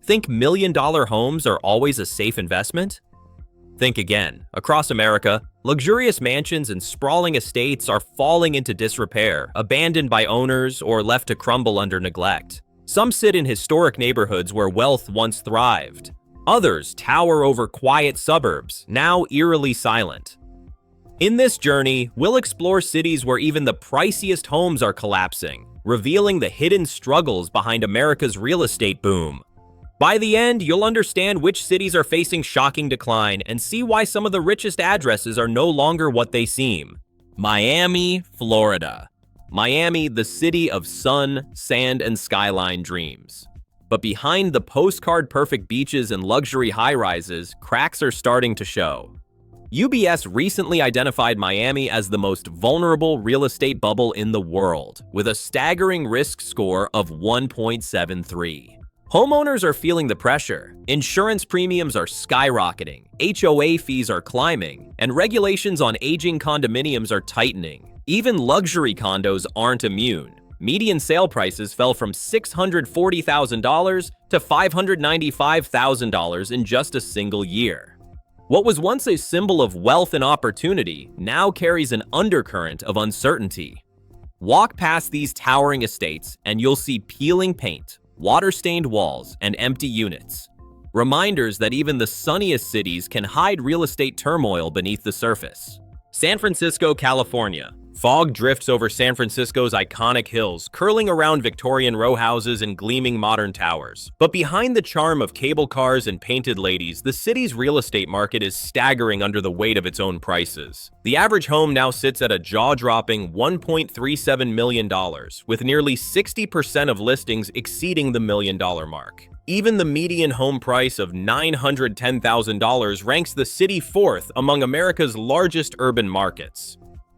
Think million-dollar homes are always a safe investment? Think again. Across America, luxurious mansions and sprawling estates are falling into disrepair, abandoned by owners or left to crumble under neglect. Some sit in historic neighborhoods where wealth once thrived. Others tower over quiet suburbs, now eerily silent. In this journey, we'll explore cities where even the priciest homes are collapsing, revealing the hidden struggles behind America's real estate boom. By the end, you'll understand which cities are facing shocking decline and see why some of the richest addresses are no longer what they seem. Miami, Florida. Miami, the city of sun, sand, and skyline dreams. But behind the postcard-perfect beaches and luxury high-rises, cracks are starting to show. UBS recently identified Miami as the most vulnerable real estate bubble in the world, with a staggering risk score of 1.73. Homeowners are feeling the pressure. Insurance premiums are skyrocketing, HOA fees are climbing, and regulations on aging condominiums are tightening. Even luxury condos aren't immune. Median sale prices fell from $640,000 to $595,000 in just a single year. What was once a symbol of wealth and opportunity now carries an undercurrent of uncertainty. Walk past these towering estates and you'll see peeling paint, water-stained walls, and empty units. Reminders that even the sunniest cities can hide real estate turmoil beneath the surface. San Francisco, California. Fog drifts over San Francisco's iconic hills, curling around Victorian row houses and gleaming modern towers. But behind the charm of cable cars and painted ladies, the city's real estate market is staggering under the weight of its own prices. The average home now sits at a jaw-dropping $1.37 million, with nearly 60% of listings exceeding the million-dollar mark. Even the median home price of $910,000 ranks the city fourth among America's largest urban markets.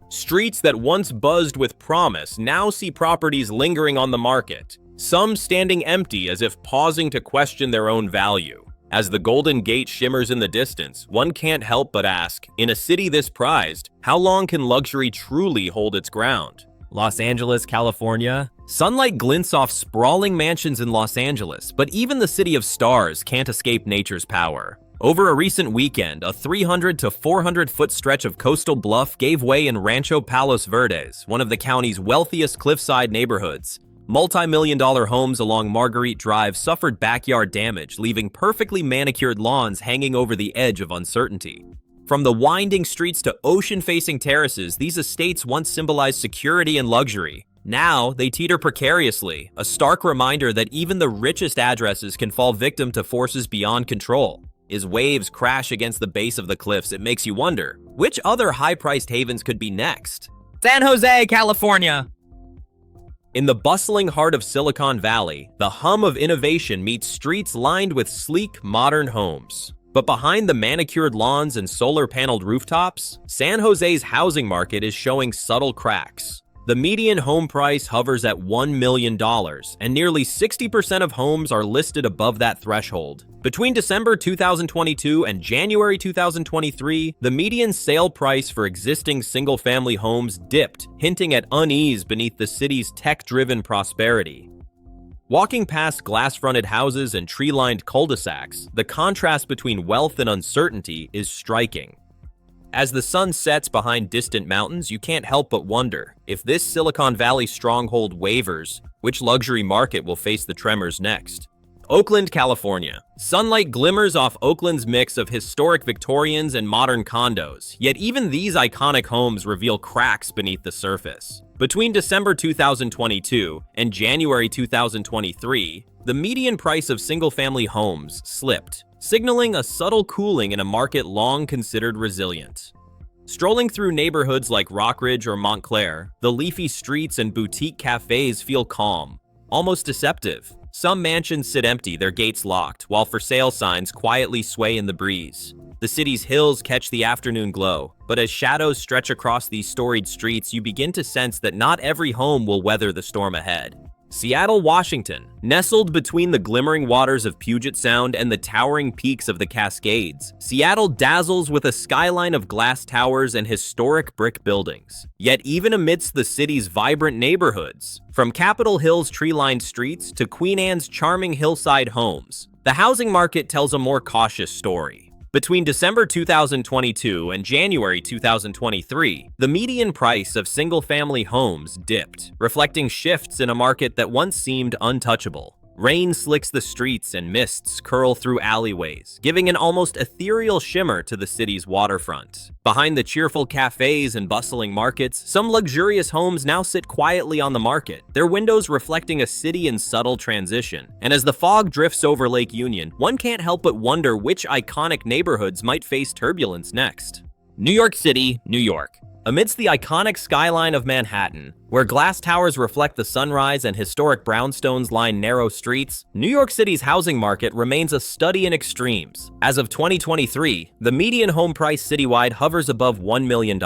Streets that once buzzed with promise now see properties lingering on the market, some standing empty as if pausing to question their own value. As the Golden Gate shimmers in the distance, one can't help but ask, in a city this prized, how long can luxury truly hold its ground? Los Angeles, California. Sunlight glints off sprawling mansions in Los Angeles, but even the city of stars can't escape nature's power. Over a recent weekend, a 300 to 400-foot stretch of coastal bluff gave way in Rancho Palos Verdes, one of the county's wealthiest cliffside neighborhoods. Multi-million-dollar homes along Marguerite Drive suffered backyard damage, leaving perfectly manicured lawns hanging over the edge of uncertainty. From the winding streets to ocean-facing terraces, these estates once symbolized security and luxury. Now, they teeter precariously, a stark reminder that even the richest addresses can fall victim to forces beyond control. As waves crash against the base of the cliffs, it makes you wonder, which other high-priced havens could be next? San Jose, California. In the bustling heart of Silicon Valley, the hum of innovation meets streets lined with sleek, modern homes. But behind the manicured lawns and solar-paneled rooftops, San Jose's housing market is showing subtle cracks. The median home price hovers at $1 million, and nearly 60% of homes are listed above that threshold. Between December 2022 and January 2023, the median sale price for existing single-family homes dipped, hinting at unease beneath the city's tech-driven prosperity. Walking past glass-fronted houses and tree-lined cul-de-sacs, the contrast between wealth and uncertainty is striking. As the sun sets behind distant mountains, you can't help but wonder, if this Silicon Valley stronghold wavers, which luxury market will face the tremors next? Oakland, California. Sunlight glimmers off Oakland's mix of historic Victorians and modern condos, yet even these iconic homes reveal cracks beneath the surface. Between December 2022 and January 2023, the median price of single-family homes slipped, signaling a subtle cooling in a market long considered resilient. Strolling through neighborhoods like Rockridge or Montclair, the leafy streets and boutique cafes feel calm, almost deceptive. Some mansions sit empty, their gates locked, while for sale signs quietly sway in the breeze. The city's hills catch the afternoon glow, but as shadows stretch across these storied streets, you begin to sense that not every home will weather the storm ahead. Seattle, Washington. Nestled between the glimmering waters of Puget Sound and the towering peaks of the Cascades, Seattle dazzles with a skyline of glass towers and historic brick buildings. Yet even amidst the city's vibrant neighborhoods, from Capitol Hill's tree-lined streets to Queen Anne's charming hillside homes, The housing market tells a more cautious story. Between December 2022 and January 2023, the median price of single-family homes dipped, reflecting shifts in a market that once seemed untouchable. Rain slicks the streets and mists curl through alleyways, giving an almost ethereal shimmer to the city's waterfront. Behind the cheerful cafes and bustling markets, some luxurious homes now sit quietly on the market, their windows reflecting a city in subtle transition. And as the fog drifts over Lake Union, one can't help but wonder which iconic neighborhoods might face turbulence next. New York City, New York. Amidst the iconic skyline of Manhattan, where glass towers reflect the sunrise and historic brownstones line narrow streets, New York City's housing market remains a study in extremes. As of 2023, the median home price citywide hovers above $1 million,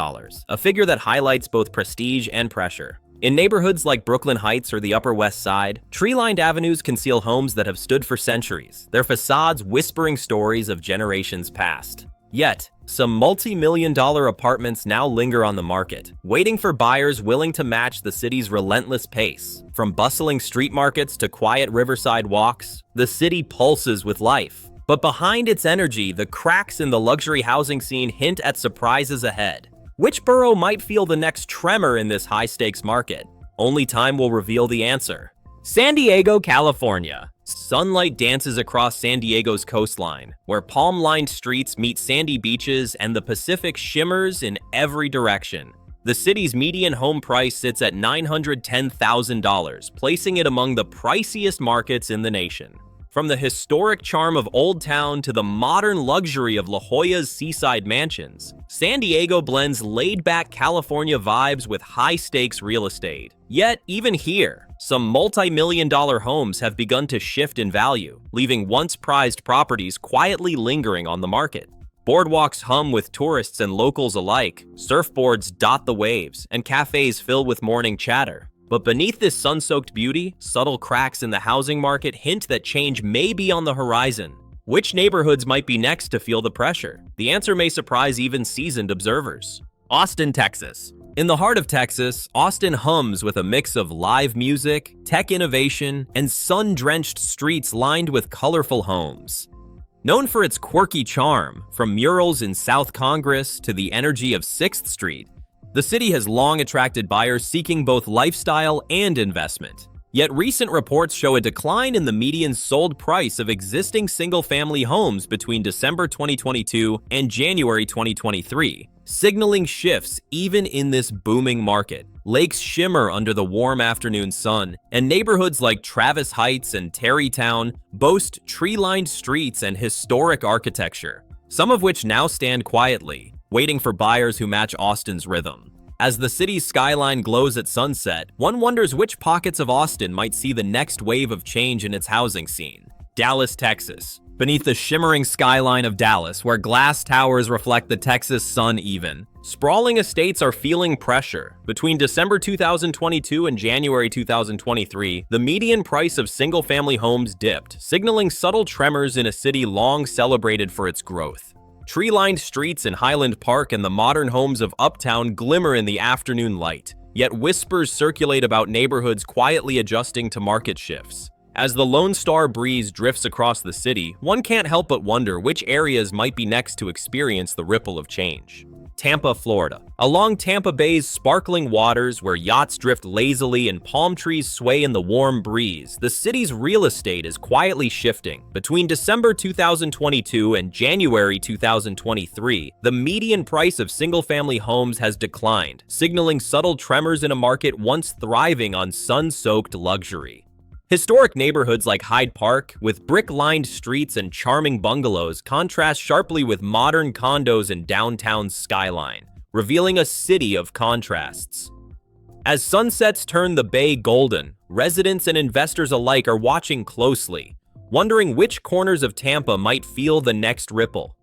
a figure that highlights both prestige and pressure. In neighborhoods like Brooklyn Heights or the Upper West Side, tree-lined avenues conceal homes that have stood for centuries, their facades whispering stories of generations past. Yet, some multi-million-dollar apartments now linger on the market, waiting for buyers willing to match the city's relentless pace. From bustling street markets to quiet riverside walks, the city pulses with life. But behind its energy, the cracks in the luxury housing scene hint at surprises ahead. Which borough might feel the next tremor in this high-stakes market? Only time will reveal the answer. San Diego, California. Sunlight dances across San Diego's coastline, where palm-lined streets meet sandy beaches and the Pacific shimmers in every direction. The city's median home price sits at $910,000, placing it among the priciest markets in the nation. From the historic charm of Old Town to the modern luxury of La Jolla's seaside mansions, San Diego blends laid-back California vibes with high-stakes real estate. Yet, even here, some multi-million-dollar homes have begun to shift in value, leaving once-prized properties quietly lingering on the market. Boardwalks hum with tourists and locals alike, surfboards dot the waves, and cafes fill with morning chatter. But beneath this sun-soaked beauty, subtle cracks in the housing market hint that change may be on the horizon. Which neighborhoods might be next to feel the pressure? The answer may surprise even seasoned observers. Austin, Texas. In the heart of Texas, Austin hums with a mix of live music, tech innovation, and sun-drenched streets lined with colorful homes. Known for its quirky charm, from murals in South Congress to the energy of 6th Street, the city has long attracted buyers seeking both lifestyle and investment. Yet recent reports show a decline in the median sold price of existing single-family homes between December 2022 and January 2023, signaling shifts even in this booming market. Lakes shimmer under the warm afternoon sun, and neighborhoods like Travis Heights and Tarrytown boast tree-lined streets and historic architecture, some of which now stand quietly, waiting for buyers who match Austin's rhythm. As the city's skyline glows at sunset, one wonders which pockets of Austin might see the next wave of change in its housing scene. Dallas, Texas. Beneath the shimmering skyline of Dallas, where glass towers reflect the Texas sun even, sprawling estates are feeling pressure. Between December 2022 and January 2023, the median price of single-family homes dipped, signaling subtle tremors in a city long celebrated for its growth. Tree-lined streets in Highland Park and the modern homes of Uptown glimmer in the afternoon light, yet whispers circulate about neighborhoods quietly adjusting to market shifts. As the Lone Star breeze drifts across the city, one can't help but wonder which areas might be next to experience the ripple of change. Tampa, Florida. Along Tampa Bay's sparkling waters, where yachts drift lazily and palm trees sway in the warm breeze, the city's real estate is quietly shifting. Between December 2022 and January 2023, the median price of single-family homes has declined, signaling subtle tremors in a market once thriving on sun-soaked luxury. Historic neighborhoods like Hyde Park, with brick-lined streets and charming bungalows, contrast sharply with modern condos and downtown skyline, revealing a city of contrasts. As sunsets turn the bay golden, residents and investors alike are watching closely, wondering which corners of Tampa might feel the next ripple,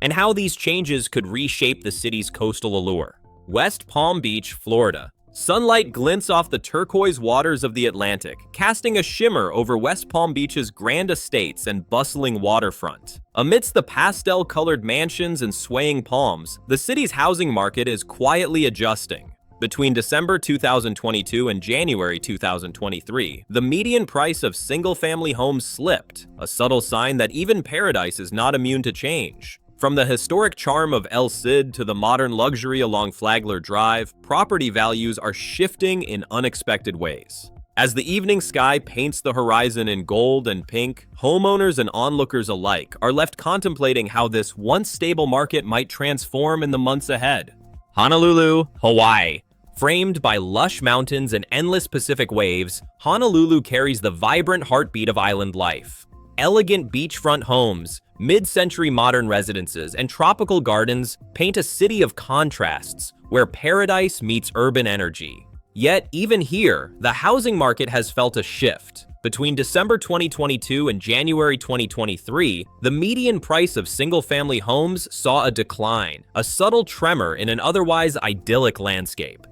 and how these changes could reshape the city's coastal allure. West Palm Beach, Florida. Sunlight glints off the turquoise waters of the Atlantic, casting a shimmer over West Palm Beach's grand estates and bustling waterfront. Amidst the pastel-colored mansions and swaying palms, the city's housing market is quietly adjusting. Between December 2022 and January 2023, the median price of single-family homes slipped, a subtle sign that even paradise is not immune to change. From the historic charm of El Cid to the modern luxury along Flagler Drive, property values are shifting in unexpected ways. As the evening sky paints the horizon in gold and pink, homeowners and onlookers alike are left contemplating how this once stable market might transform in the months ahead. Honolulu, Hawaii. Framed by lush mountains and endless Pacific waves, Honolulu carries the vibrant heartbeat of island life. Elegant beachfront homes, mid-century modern residences, and tropical gardens paint a city of contrasts where paradise meets urban energy. Yet, even here, the housing market has felt a shift. Between December 2022 and January 2023, the median price of single-family homes saw a decline, a subtle tremor in an otherwise idyllic landscape.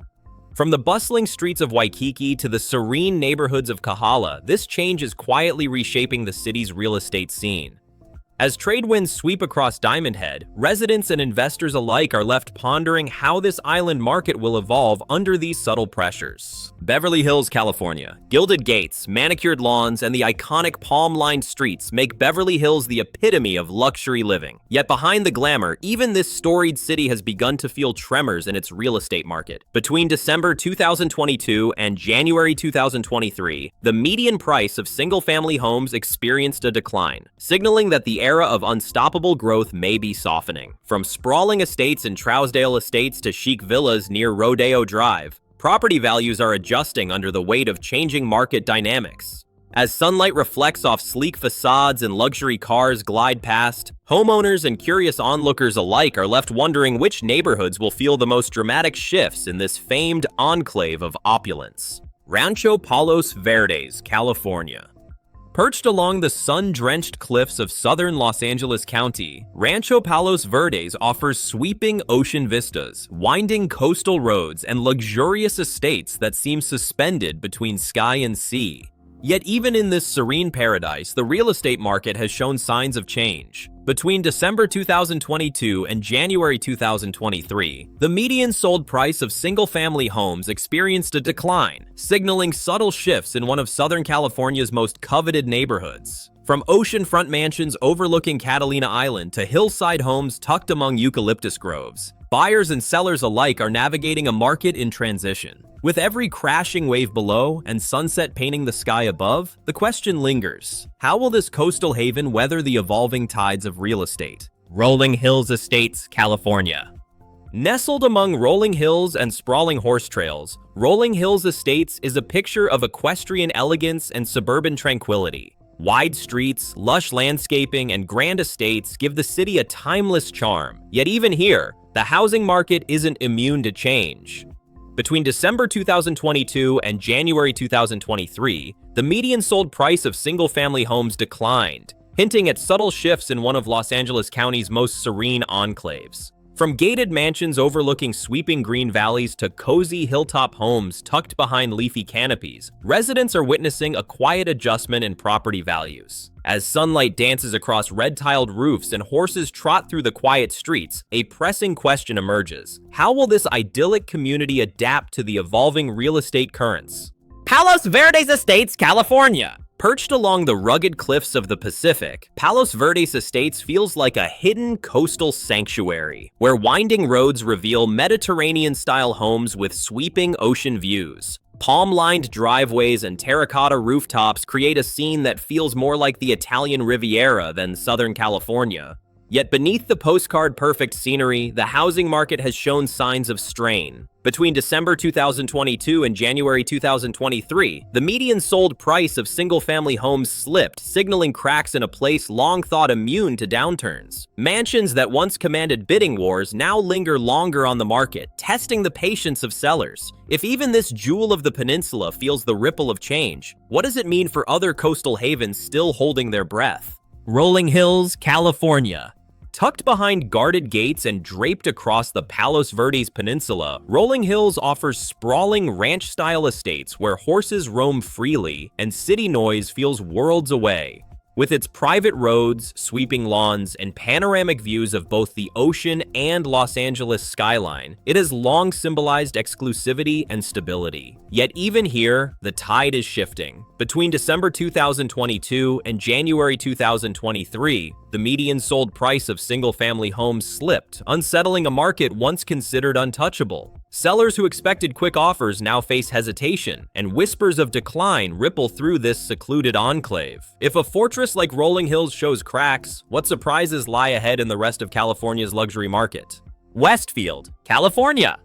From the bustling streets of Waikiki to the serene neighborhoods of Kahala, this change is quietly reshaping the city's real estate scene. As trade winds sweep across Diamond Head, residents and investors alike are left pondering how this island market will evolve under these subtle pressures. Beverly Hills, California. Gilded gates, manicured lawns, and the iconic palm-lined streets make Beverly Hills the epitome of luxury living. Yet behind the glamour, even this storied city has begun to feel tremors in its real estate market. Between December 2022 and January 2023, the median price of single-family homes experienced a decline, signaling that the era of unstoppable growth may be softening. From sprawling estates in Trousdale Estates to chic villas near Rodeo Drive, property values are adjusting under the weight of changing market dynamics. As sunlight reflects off sleek facades and luxury cars glide past, homeowners and curious onlookers alike are left wondering which neighborhoods will feel the most dramatic shifts in this famed enclave of opulence. Rancho Palos Verdes, California. Perched along the sun-drenched cliffs of southern Los Angeles County, Rancho Palos Verdes offers sweeping ocean vistas, winding coastal roads, and luxurious estates that seem suspended between sky and sea. Yet even in this serene paradise, the real estate market has shown signs of change. Between December 2022 and January 2023, the median sold price of single-family homes experienced a decline, signaling subtle shifts in one of Southern California's most coveted neighborhoods. From oceanfront mansions overlooking Catalina Island to hillside homes tucked among eucalyptus groves, buyers and sellers alike are navigating a market in transition. With every crashing wave below and sunset painting the sky above, the question lingers: how will this coastal haven weather the evolving tides of real estate? Rolling Hills Estates, California. Nestled among rolling hills and sprawling horse trails, Rolling Hills Estates is a picture of equestrian elegance and suburban tranquility. Wide streets, lush landscaping, and grand estates give the city a timeless charm. Yet even here, the housing market isn't immune to change. Between December 2022 and January 2023, the median sold price of single-family homes declined, hinting at subtle shifts in one of Los Angeles County's most serene enclaves. From gated mansions overlooking sweeping green valleys to cozy hilltop homes tucked behind leafy canopies, residents are witnessing a quiet adjustment in property values. As sunlight dances across red-tiled roofs and horses trot through the quiet streets, a pressing question emerges: how will this idyllic community adapt to the evolving real estate currents? Palos Verdes Estates, California. Perched along the rugged cliffs of the Pacific, Palos Verdes Estates feels like a hidden coastal sanctuary, where winding roads reveal Mediterranean-style homes with sweeping ocean views. Palm-lined driveways and terracotta rooftops create a scene that feels more like the Italian Riviera than Southern California. Yet beneath the postcard-perfect scenery, the housing market has shown signs of strain. Between December 2022 and January 2023, the median sold price of single-family homes slipped, signaling cracks in a place long thought immune to downturns. Mansions that once commanded bidding wars now linger longer on the market, testing the patience of sellers. If even this jewel of the peninsula feels the ripple of change, what does it mean for other coastal havens still holding their breath? Rolling Hills, California. Tucked behind guarded gates and draped across the Palos Verdes Peninsula, Rolling Hills offers sprawling ranch-style estates where horses roam freely and city noise feels worlds away. With its private roads, sweeping lawns, and panoramic views of both the ocean and Los Angeles skyline, it has long symbolized exclusivity and stability. Yet even here, the tide is shifting. Between December 2022 and January 2023, the median sold price of single-family homes slipped, unsettling a market once considered untouchable. Sellers who expected quick offers now face hesitation, and whispers of decline ripple through this secluded enclave. If a fortress like Rolling Hills shows cracks, what surprises lie ahead in the rest of California's luxury market? Westfield, California.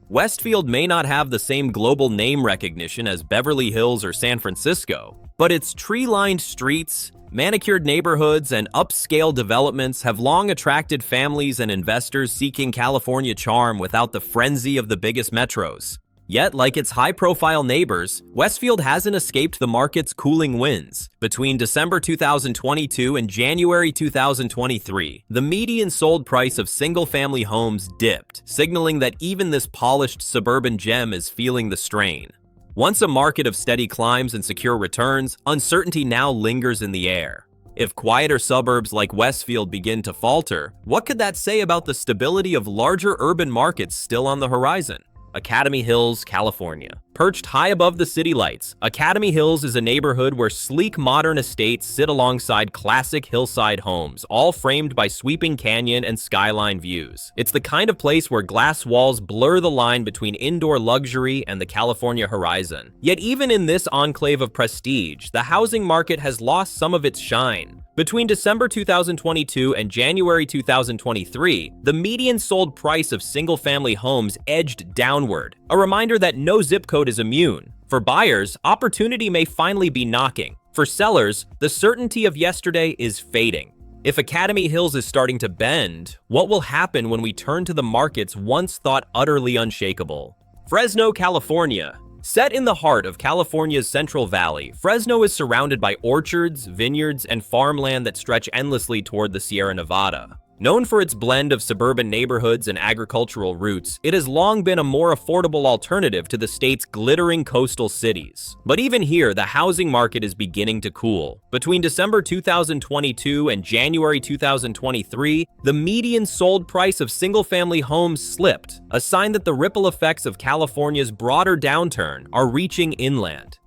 Westfield may not have the same global name recognition as Beverly Hills or San Francisco, but its tree-lined streets, manicured neighborhoods, and upscale developments have long attracted families and investors seeking California charm without the frenzy of the biggest metros. Yet, like its high-profile neighbors, Westfield hasn't escaped the market's cooling winds. Between December 2022 and January 2023, the median sold price of single-family homes dipped, signaling that even this polished suburban gem is feeling the strain. Once a market of steady climbs and secure returns, uncertainty now lingers in the air. If quieter suburbs like Westfield begin to falter, what could that say about the stability of larger urban markets still on the horizon? Academy Hills, California. Perched high above the city lights, Academy Hills is a neighborhood where sleek modern estates sit alongside classic hillside homes, all framed by sweeping canyon and skyline views. It's the kind of place where glass walls blur the line between indoor luxury and the California horizon. Yet even in this enclave of prestige, the housing market has lost some of its shine. Between December 2022 and January 2023, the median sold price of single-family homes edged downward, a reminder that no zip code is immune. For buyers, opportunity may finally be knocking. For sellers, the certainty of yesterday is fading. If Academy Hills is starting to bend, what will happen when we turn to the markets once thought utterly unshakable? Fresno, California. Set in the heart of California's Central Valley, Fresno is surrounded by orchards, vineyards, and farmland that stretch endlessly toward the Sierra Nevada. Known for its blend of suburban neighborhoods and agricultural roots, it has long been a more affordable alternative to the state's glittering coastal cities. But even here, the housing market is beginning to cool. Between December 2022 and January 2023, the median sold price of single-family homes slipped, a sign that the ripple effects of California's broader downturn are reaching inland.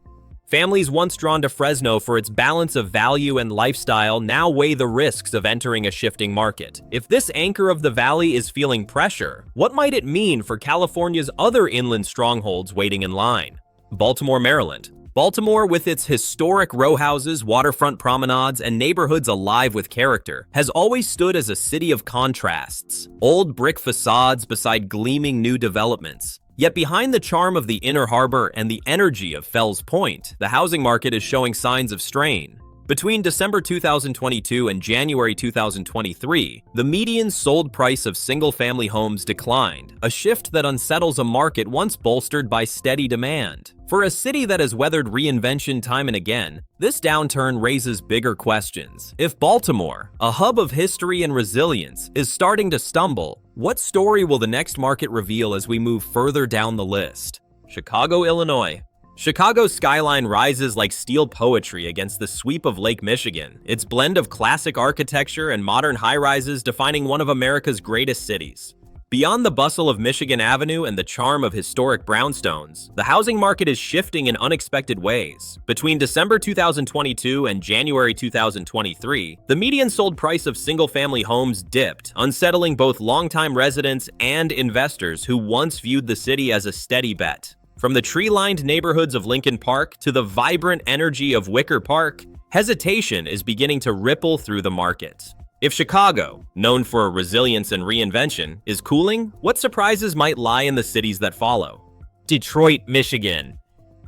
Families once drawn to Fresno for its balance of value and lifestyle now weigh the risks of entering a shifting market. If this anchor of the valley is feeling pressure, what might it mean for California's other inland strongholds waiting in line? Baltimore, Maryland. Baltimore, with its historic row houses, waterfront promenades, and neighborhoods alive with character, has always stood as a city of contrasts. Old brick facades beside gleaming new developments. Yet behind the charm of the Inner Harbor and the energy of Fells Point, the housing market is showing signs of strain. Between December 2022 and January 2023, the median sold price of single-family homes declined, a shift that unsettles a market once bolstered by steady demand. For a city that has weathered reinvention time and again, this downturn raises bigger questions. If Baltimore, a hub of history and resilience, is starting to stumble, what story will the next market reveal as we move further down the list? Chicago, Illinois. Chicago's skyline rises like steel poetry against the sweep of Lake Michigan, its blend of classic architecture and modern high-rises defining one of America's greatest cities. Beyond the bustle of Michigan Avenue and the charm of historic brownstones, the housing market is shifting in unexpected ways. Between December 2022 and January 2023, the median sold price of single-family homes dipped, unsettling both longtime residents and investors who once viewed the city as a steady bet. From the tree-lined neighborhoods of Lincoln Park to the vibrant energy of Wicker Park, hesitation is beginning to ripple through the market. If Chicago, known for resilience and reinvention, is cooling, what surprises might lie in the cities that follow? Detroit, Michigan.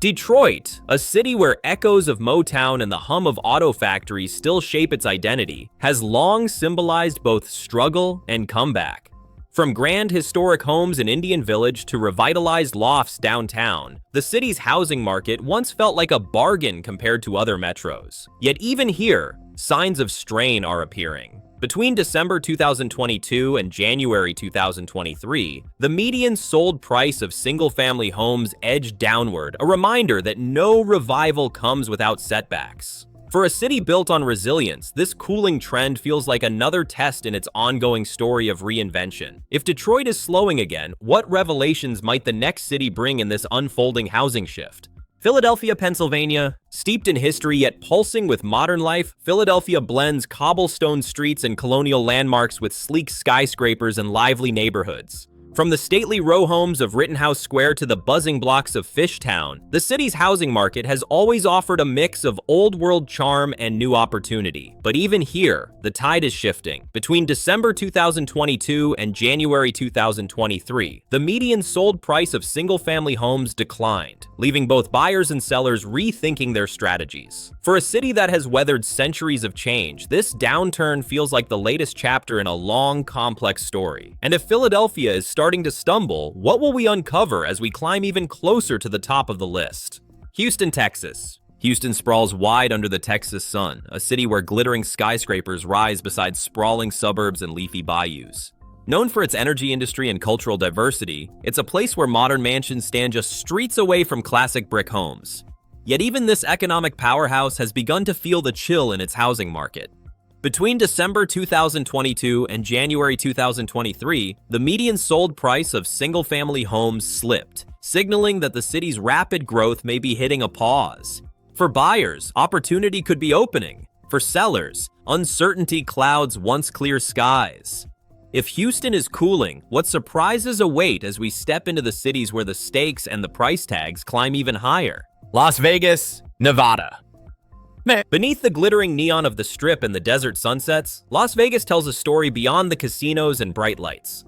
Detroit, a city where echoes of Motown and the hum of auto factories still shape its identity, has long symbolized both struggle and comeback. From grand historic homes in Indian Village to revitalized lofts downtown, the city's housing market once felt like a bargain compared to other metros. Yet even here, signs of strain are appearing. Between December 2022 and January 2023, the median sold price of single-family homes edged downward, a reminder that no revival comes without setbacks. For a city built on resilience, this cooling trend feels like another test in its ongoing story of reinvention. If Detroit is slowing again, what revelations might the next city bring in this unfolding housing shift? Philadelphia, Pennsylvania. Steeped in history yet pulsing with modern life, Philadelphia blends cobblestone streets and colonial landmarks with sleek skyscrapers and lively neighborhoods. From the stately row homes of Rittenhouse Square to the buzzing blocks of Fishtown, the city's housing market has always offered a mix of old-world charm and new opportunity. But even here, the tide is shifting. Between December 2022 and January 2023, the median sold price of single-family homes declined, leaving both buyers and sellers rethinking their strategies. For a city that has weathered centuries of change, this downturn feels like the latest chapter in a long, complex story. And if Philadelphia is starting to stumble, what will we uncover as we climb even closer to the top of the list? Houston, Texas. Houston sprawls wide under the Texas sun, a city where glittering skyscrapers rise beside sprawling suburbs and leafy bayous. Known for its energy industry and cultural diversity, it's a place where modern mansions stand just streets away from classic brick homes. Yet even this economic powerhouse has begun to feel the chill in its housing market. Between December 2022 and January 2023, the median sold price of single-family homes slipped, signaling that the city's rapid growth may be hitting a pause. For buyers, opportunity could be opening. For sellers, uncertainty clouds once clear skies. If Houston is cooling, what surprises await as we step into the cities where the stakes and the price tags climb even higher? Las Vegas, Nevada. Beneath the glittering neon of the Strip and the desert sunsets, Las Vegas tells a story beyond the casinos and bright lights.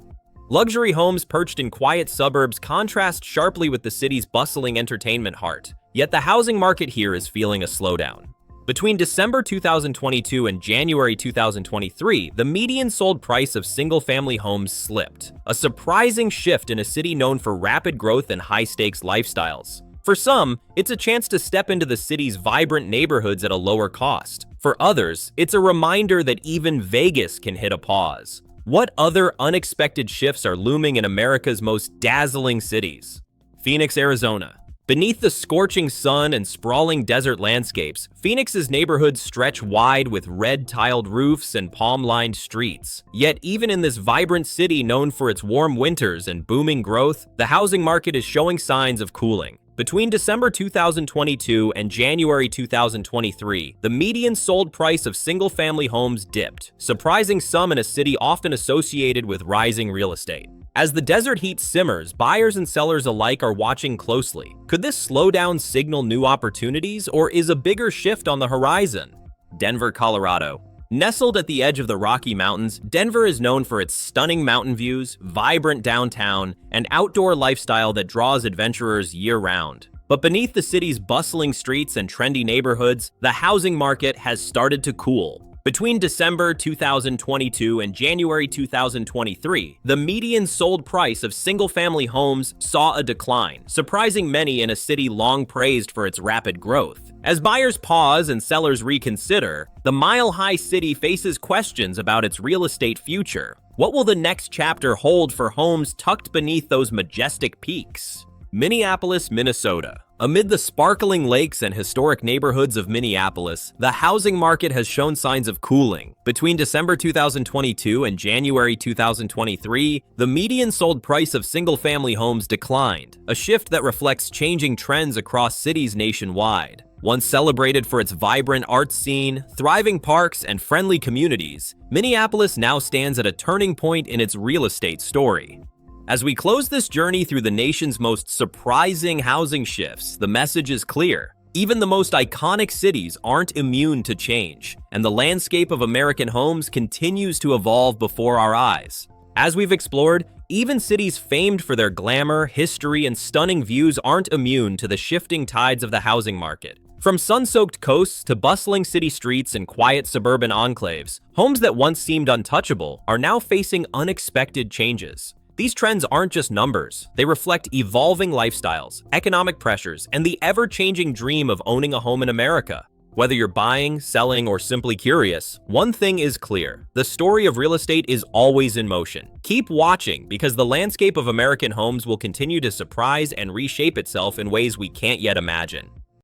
Luxury homes perched in quiet suburbs contrast sharply with the city's bustling entertainment heart, yet the housing market here is feeling a slowdown. Between December 2022 and January 2023, the median sold price of single-family homes slipped, a surprising shift in a city known for rapid growth and high-stakes lifestyles. For some, it's a chance to step into the city's vibrant neighborhoods at a lower cost. For others, it's a reminder that even Vegas can hit a pause. What other unexpected shifts are looming in America's most dazzling cities? Phoenix, Arizona. Beneath the scorching sun and sprawling desert landscapes, Phoenix's neighborhoods stretch wide with red-tiled roofs and palm-lined streets. Yet even in this vibrant city known for its warm winters and booming growth, the housing market is showing signs of cooling. Between December 2022 and January 2023, the median sold price of single-family homes dipped, surprising some in a city often associated with rising real estate. As the desert heat simmers, buyers and sellers alike are watching closely. Could this slowdown signal new opportunities, or is a bigger shift on the horizon? Denver, Colorado. Nestled at the edge of the Rocky Mountains, Denver is known for its stunning mountain views, vibrant downtown, and outdoor lifestyle that draws adventurers year-round. But beneath the city's bustling streets and trendy neighborhoods, the housing market has started to cool. Between December 2022 and January 2023, the median sold price of single-family homes saw a decline, surprising many in a city long praised for its rapid growth. As buyers pause and sellers reconsider, the mile-high city faces questions about its real estate future. What will the next chapter hold for homes tucked beneath those majestic peaks? Minneapolis, Minnesota. Amid the sparkling lakes and historic neighborhoods of Minneapolis, the housing market has shown signs of cooling. Between December 2022 and January 2023, the median sold price of single-family homes declined, a shift that reflects changing trends across cities nationwide. Once celebrated for its vibrant art scene, thriving parks, and friendly communities, Minneapolis now stands at a turning point in its real estate story. As we close this journey through the nation's most surprising housing shifts, the message is clear. Even the most iconic cities aren't immune to change, and the landscape of American homes continues to evolve before our eyes. As we've explored, even cities famed for their glamour, history, and stunning views aren't immune to the shifting tides of the housing market. From sun-soaked coasts to bustling city streets and quiet suburban enclaves, homes that once seemed untouchable are now facing unexpected changes. These trends aren't just numbers, they reflect evolving lifestyles, economic pressures, and the ever-changing dream of owning a home in America. Whether you're buying, selling, or simply curious, one thing is clear: the story of real estate is always in motion. Keep watching, because the landscape of American homes will continue to surprise and reshape itself in ways we can't yet imagine.